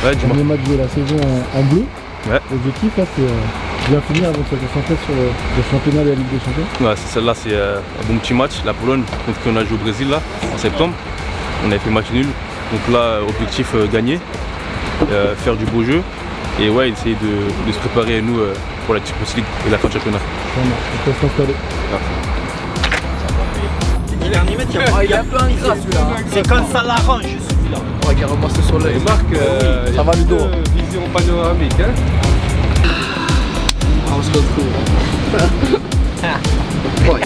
Ouais, dis-moi. Premier match de la saison en bleu. Ouais. L'objectif là c'est bien finir avant de se concentrer sur le championnat et la Ligue des Champions. Ouais, celle-là c'est un bon petit match. La Pologne contre qui on a joué au Brésil là, en septembre. On avait fait match nul. Donc là, objectif gagner, faire du beau jeu. Et ouais, essayer de se préparer nous pour la Champions League et la fin de championnat. On peut s'installer. Il est un peu ingrat celui-là. C'est quand ça l'arrange celui-là. Oh, il est ramassé sur l'œil. Marc, ça va Ludo. Vision panoramique. Hein. On se retrouve. Ouais.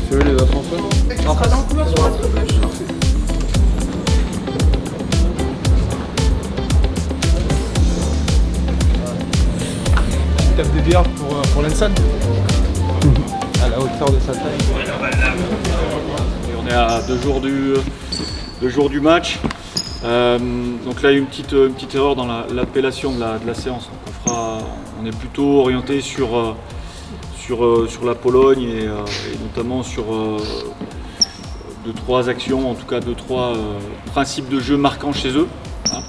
C'est eux les ascenseurs. Tu seras dans le couloir sur votre gauche. Tape des bières pour Lenson. À la hauteur de sa taille. Et on est à 2 jours du match. Donc là, il y a une petite erreur dans l'appellation de la séance. Donc on est plutôt orienté sur la Pologne et notamment sur 2-3 actions, en tout cas 2-3 principes de jeu marquants chez eux, hein,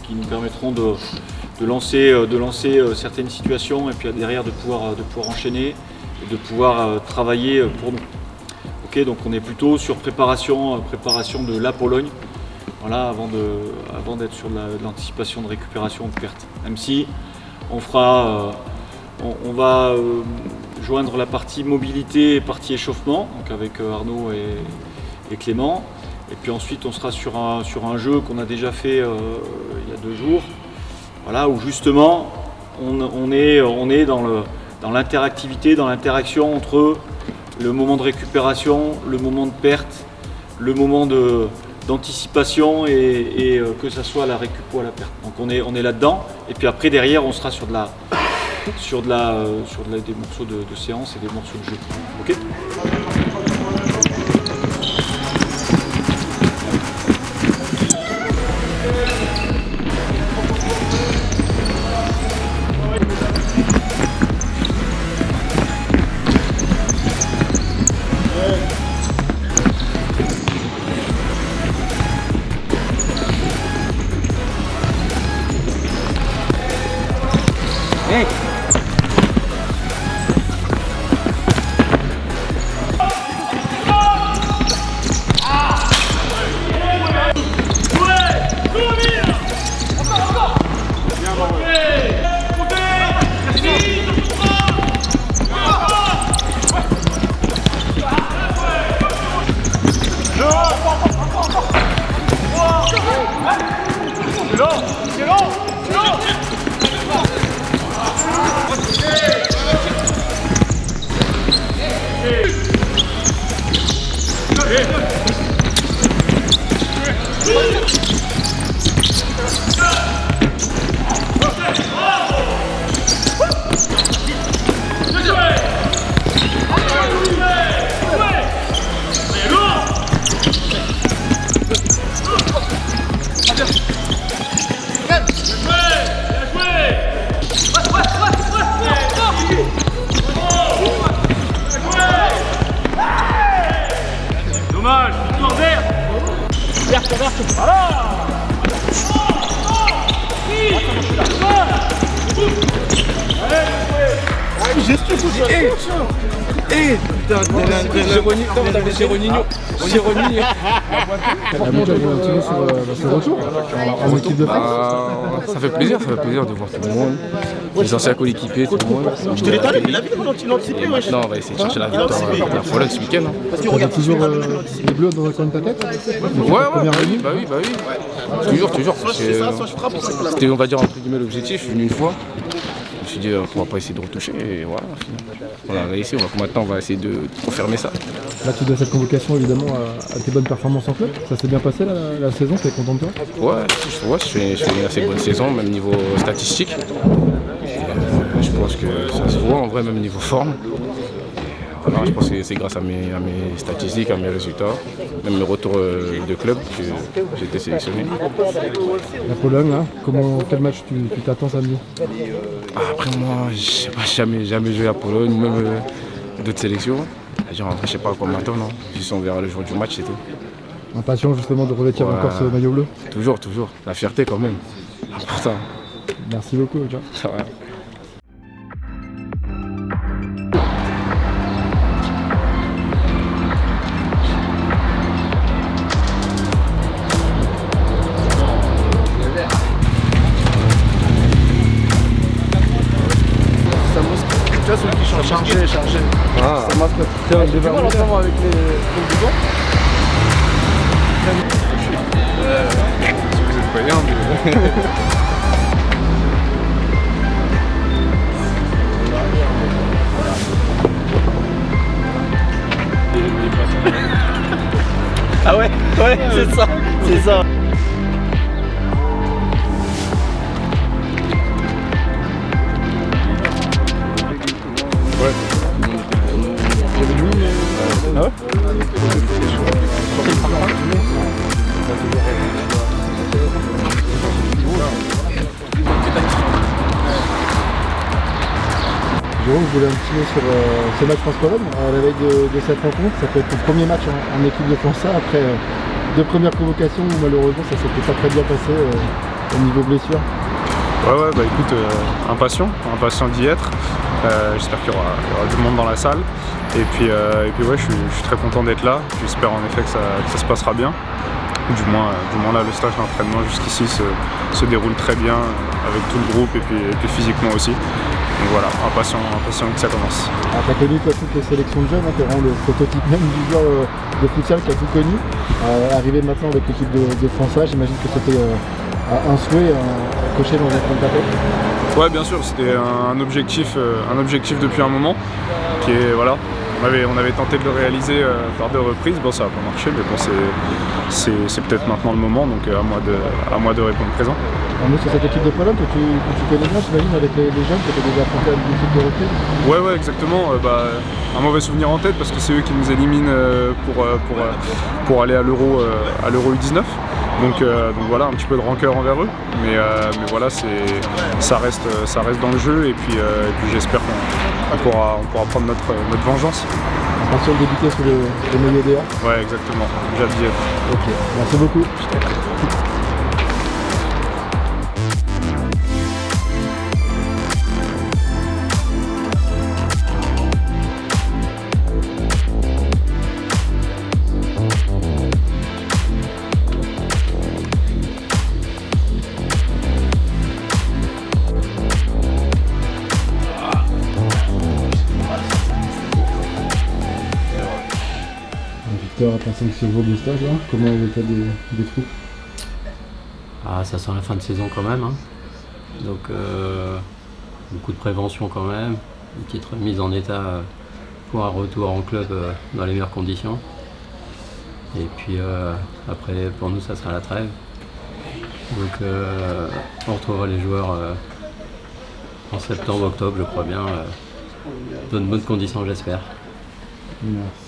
qui nous permettront de lancer certaines situations et puis derrière de pouvoir enchaîner et de pouvoir travailler pour nous. Ok, donc on est plutôt sur préparation de la Pologne, voilà, avant d'être sur de l'anticipation de récupération ou de perte. Même si on va joindre la partie mobilité et partie échauffement, donc avec Arnaud et Clément. Et puis ensuite on sera sur un jeu qu'on a déjà fait il y a 2 jours. Voilà, où justement on est dans l'interactivité, dans l'interaction entre le moment de récupération, le moment de perte, le moment d'anticipation et que ce soit la récup ou à la perte. Donc on est là-dedans. Et puis après derrière on sera sur des morceaux de séance et des morceaux de jeu. Ok ? Géronigno. Sur retour en équipe de France. Ça fait plaisir de voir tout le monde. Les anciens coéquipiers, tout le monde. Je te l'ai dit, il a vu comment tu l'anticipais, wesh. Non, on va essayer de chercher la victoire contre la Pologne ce week-end. On a toujours les bleus dans un coin de ta tête. Bah oui. Toujours. Parce que c'était, on va dire, entre guillemets, l'objectif. Je suis venu une fois. Je me suis dit, on va pas essayer de retoucher. Et voilà, on a réussi. Maintenant, on va essayer de confirmer ça. Là, tu dois cette convocation évidemment à tes bonnes performances en club. Ça s'est bien passé la saison, t'es content de toi? Ouais, je fais une assez bonne saison, même niveau statistique. Je pense que ça se voit en vrai, même niveau forme. Voilà, je pense que c'est grâce à mes statistiques, à mes résultats, même mes retours de club que j'ai été sélectionné. La Pologne, là, quel match tu t'attends samedi? Après moi, je sais pas, jamais joué à Pologne, même d'autres sélections. En vrai, je sais pas à quoi m'attendre. Juste on verra le jour du match, c'est tout. Impatient justement de revêtir encore ce maillot bleu. Toujours, toujours. La fierté quand même. Important. Merci beaucoup. Ciao. Ça va. Tu vois, celui qui change, chargé. Ah. Ça marche pas. Tu vois l'entraînement avec les trucs du banc. Si vous êtes voyant, mais... Ah ouais, c'est ça, c'est ça. Ah ouais? Jérôme, je voulais un petit mot sur ce match France-Pologne. À la veille de cette rencontre, ça peut être le premier match en équipe de France A après deux premières convocations où malheureusement ça s'était pas très bien passé au niveau blessure. Ouais, bah écoute, impatient d'y être. J'espère qu'il y aura du monde dans la salle. Et puis ouais, je suis très content d'être là. J'espère en effet que ça se passera bien. Du moins là, le stage d'entraînement jusqu'ici se déroule très bien avec tout le groupe et puis physiquement aussi. Donc voilà, impatient que ça commence. Tu as connu toi toutes les sélections de jeunes, tu es vraiment le prototype même du joueur de futsal qui a tout connu. Arrivé maintenant avec l'équipe de France A, j'imagine que c'était un souhait coché dans un coin de ta tête. Ouais, bien sûr, c'était un objectif depuis un moment qui est voilà. On avait tenté de le réaliser par 2 reprises, bon ça n'a pas marché, mais bon c'est peut-être maintenant le moment, donc à moi de répondre présent. Un mot sur cette équipe de Pologne que tu connais bien, j'imagine, avec les jeunes que tu as déjà affronté à l'équipe de reprise. Ouais, exactement. Un mauvais souvenir en tête parce que c'est eux qui nous éliminent pour aller à l'Euro U19. Donc voilà, un petit peu de rancœur envers eux, mais voilà, ça reste dans le jeu et puis j'espère qu'on pourra prendre notre vengeance. Attention de débuter sous le maillot DA. Ouais, exactement, j'ai hâte d'y être. Ok, merci beaucoup. Victor, après 5 jours de stage, là, comment est l'état des troupes? Ah, ça sent la fin de saison quand même, hein. Donc beaucoup de prévention quand même, une petite remise en état pour un retour en club dans les meilleures conditions. Et puis après pour nous ça sera la trêve. Donc on retrouvera les joueurs en septembre, octobre je crois bien, dans de bonnes conditions j'espère. Merci.